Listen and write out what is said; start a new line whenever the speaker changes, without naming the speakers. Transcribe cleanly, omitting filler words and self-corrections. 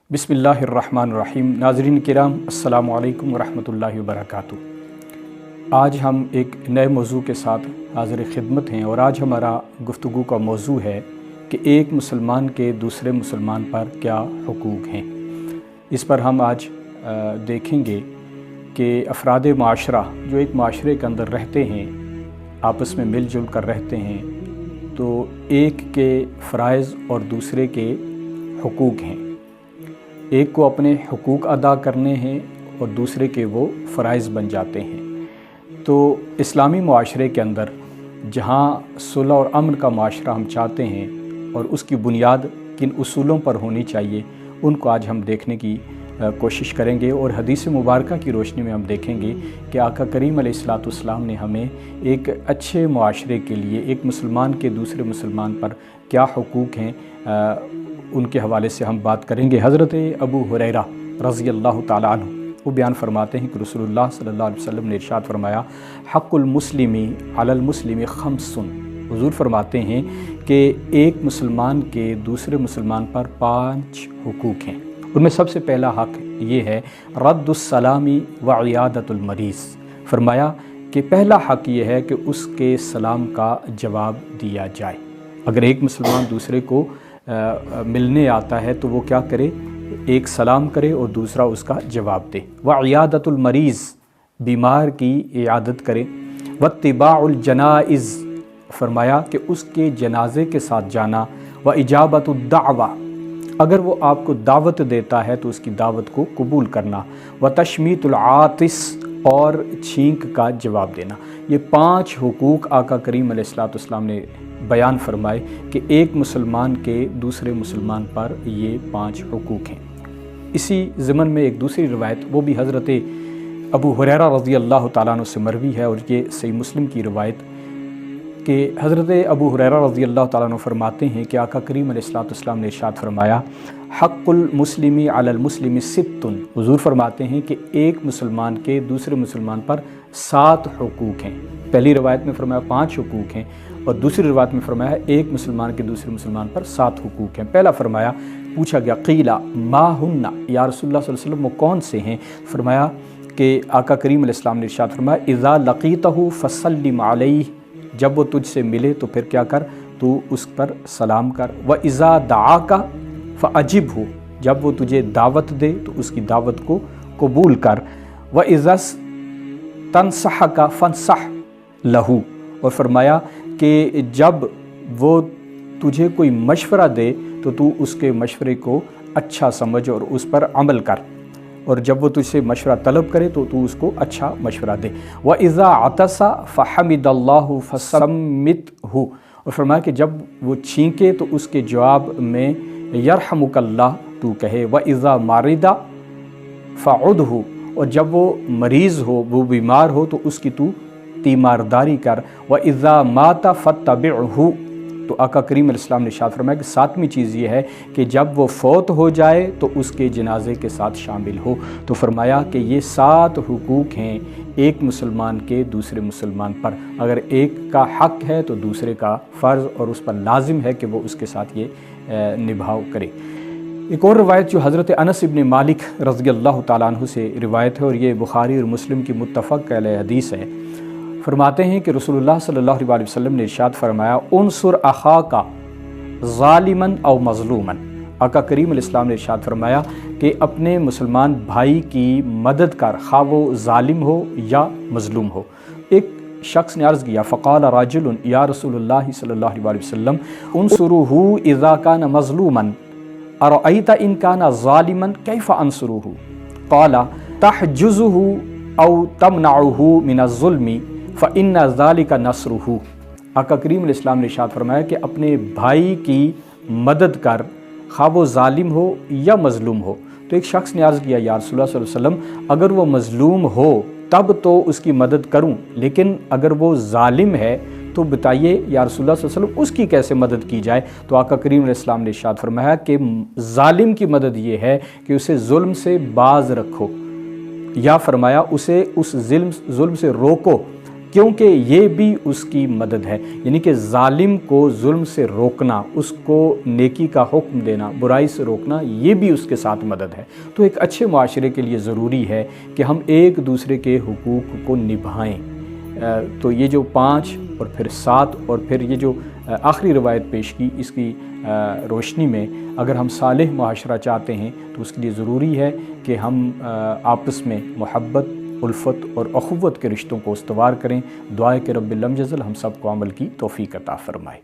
बिस्मिल्लाहिर्रहमानिर्रहीम। नाज़रीन किराम, अस्सलामु अलैकुम वरहमतुल्लाहि वबरकातुहू। आज हम एक नए मौजू के साथ हाज़िर खिदमत हैं और आज हमारा गुफ्तगू का मौजू है कि एक मुसलमान के दूसरे मुसलमान पर क्या हुकूक हैं। इस पर हम आज देखेंगे कि अफराद माशरा जो एक माशरे के अंदर रहते हैं, आपस में मिलजुल कर रहते हैं, तो एक के फ़राइज़ और दूसरे के हुकूक हैं। एक को अपने हुकूक अदा करने हैं और दूसरे के वो फ़राइज़ बन जाते हैं। तो इस्लामी मुआशरे के अंदर जहाँ सुलह और अमन का माशरा हम चाहते हैं और उसकी बुनियाद किन उसूलों पर होनी चाहिए, उनको आज हम देखने की कोशिश करेंगे और हदीस मुबारक की रोशनी में हम देखेंगे कि आका करीम अलैहिस्सलाम ने हमें एक अच्छे मुआशरे के लिए एक मुसलमान के दूसरे मुसलमान पर क्या हुकूक हैं, उनके हवाले से हम बात करेंगे। हज़रत अबू हुरैरा रज़ी अल्लाह ताला अन्हु वो बयान फरमाते हैं कि रसूलुल्लाह सल्लल्लाहु अलैहि वसल्लम ने इरशाद फरमाया, हक़्क़ुल मुस्लिमी अलल मुस्लिमी खम्सुन। हुज़ूर फरमाते हैं कि एक मुसलमान के दूसरे मुसलमान पर 5 हुकूक हैं। उनमें सबसे पहला हक़ ये है रद्दुस्सलामी व इयादतुल मरीज़। फरमाया कि पहला हक़ ये है कि उसके सलाम का जवाब दिया जाए। अगर एक मुसलमान दूसरे को मिलने आता है तो वो क्या करे, एक सलाम करे और दूसरा उसका जवाब दे। व इयादतुल मरीज़, बीमार की इयादत करे। व इत्तिबाउल जनाइज़, फरमाया कि उसके जनाजे के साथ जाना। व इजाबतुद दावा, अगर वो आपको दावत देता है तो उसकी दावत को कबूल करना। व तशमीतुल आतिस, और छींक का जवाब देना। ये 5 हुकूक आका करीम अलैहिस्सलाम ने बयान फरमाए कि एक मुसलमान के दूसरे मुसलमान पर ये 5 हुकूक हैं। इसी ज़मन में एक दूसरी रिवायत, वो भी हज़रत अबू हुरैरा रज़ी अल्लाह ताला अन्हु से मरवी है और ये सही मुस्लिम की रिवायत कि हज़रत अबू हुरैरा रज़ी अल्लाह ताला अन्हु फरमाते हैं कि आका करीम अलैहिस्सलाम ने इरशाद फरमाया, हक़्क़ुल मुस्लिमी अलल मुस्लिमी सित्तुन। हुज़ूर फरमाते हैं कि एक मुसलमान के दूसरे मुसलमान पर 7 हुकूक हैं। पहली रिवायत में फरमाया 5 हुकूक हैं और दूसरी रिवायत में फरमाया एक मुसलमान के दूसरे मुसलमान पर 7 हुकूक हैं। पहला फरमाया, पूछा गया, क़ीला मा हुन्ना, या रसूलुल्लाह सल्लल्लाहु अलैहि वसल्लम वो कौन से हैं। फरमाया कि आका करीम अलैहिस्सलाम ने इरशाद फरमाया, इज़ा लक़ीतहु फ़सल्लिम अलैहि, जब वो तुझसे मिले तो फिर क्या कर, तू उस पर सलाम कर। व इज़ा दआका फ़अजिबहु, जब वो तुझे दावत दे तो उसकी दावत को कबूल कर। व इज़ा तनसहका फनसह लहू, और फरमाया कि जब वो तुझे कोई मशवरा दे तो तू उसके मशवरे को अच्छा समझ और उस पर अमल कर, और जब वो तुझसे मशवरा तलब करे तो तू उसको अच्छा मशवरा दे। व इज़ा अतसा फ़हमिदल्लाहु फ़सम्मितहु, और फरमाया कि जब वो छींके तो उसके जवाब में यरहमुकल्लाह तू कहे। व इज़ा मारिदा फ़उदहु, और जब वो मरीज़ हो, वो बीमार हो तो उसकी तू तीमारदारी कर। व इज़ा माता फ़त्तबिअहु, तो आका करीम अलैहिस्सलाम ने इरशाद फरमाया कि 7वीं चीज़ ये है कि जब वो फ़ौत हो जाए तो उसके जनाजे के साथ शामिल हो। तो फरमाया कि ये 7 हुकूक हैं एक मुसलमान के दूसरे मुसलमान पर। अगर एक का हक़ है तो दूसरे का फ़र्ज़ और उस पर लाजिम है कि वो उसके साथ ये निभाव करे। एक और रिवायत जो हज़रत अनस इब्न मालिक रज़ी अल्लाह ताला अन्हु से रिवायत है और ये बुखारी और मुस्लिम की मुत्तफ़क़ अलैह हदीस है। फरमाते हैं कि रसूलुल्लाह सल्लल्लाहु अलैहि वसल्लम ने इरशाद फरमाया, उनसुर अख़ाका ज़ालिमन औ मज़लूमन। आका करीम अलैहिस्सलाम ने इरशाद फरमाया कि अपने मुसलमान भाई की मदद कर, खा वो ज़ालिम हो या मज़लूम हो। एक शख्स ने अर्ज़ किया, फ़क़ाल रजुलन या रसूलुल्लाह सल्लल्लाहु अलैहि वसल्लम उनसुरुहु इज़ा कान मज़लूमन अरअयत इन कान ज़ालिमन कैफ़ अंसुरुहु। क़ाला तहजुज़ुहु औ तमनउहु मिनज़्ज़ुल्मि फ़इन्ना ज़ालिका नस्रुहु। आका करीम अलैहिस्सलाम ने इरशाद फरमाया कि अपने भाई की मदद कर, खा वो ज़ालिम हो या मज़लूम हो। तो एक शख्स ने अर्ज़ किया, या रसूलुल्लाह सल्लल्लाहु अलैहि वसल्लम अगर वो मज़लूम हो तब तो उसकी मदद करूं, लेकिन अगर वो ज़ालिम है तो बताइए या रसूलुल्लाह सल्लल्लाहु अलैहि वसल्लम उसकी कैसे मदद की जाए। तो आका करीम अलैहिस्सलाम ने इरशाद फरमाया कि ज़ालिम की मदद ये है कि उसे जुल्म से बाज रखो, या फरमाया उसे उस जुल्म से रोको کیونکہ یہ بھی اس کی مدد ہے، یعنی کہ ظالم کو ظلم سے روکنا، اس کو نیکی کا حکم دینا، برائی سے روکنا، یہ بھی اس کے ساتھ مدد ہے۔ تو ایک اچھے معاشرے کے لیے ضروری ہے کہ ہم ایک دوسرے کے حقوق کو نبھائیں۔ تو یہ جو 5 اور پھر 7 اور پھر یہ جو آخری روایت پیش کی، اس کی روشنی میں اگر ہم صالح معاشرہ چاہتے ہیں تو اس کے لیے ضروری ہے کہ ہم آپس میں محبت، الفت اور اخوت کے رشتوں کو استوار کریں۔ دعائے کہ رب لم یزل ہم سب کو عمل کی توفیق عطا فرمائے۔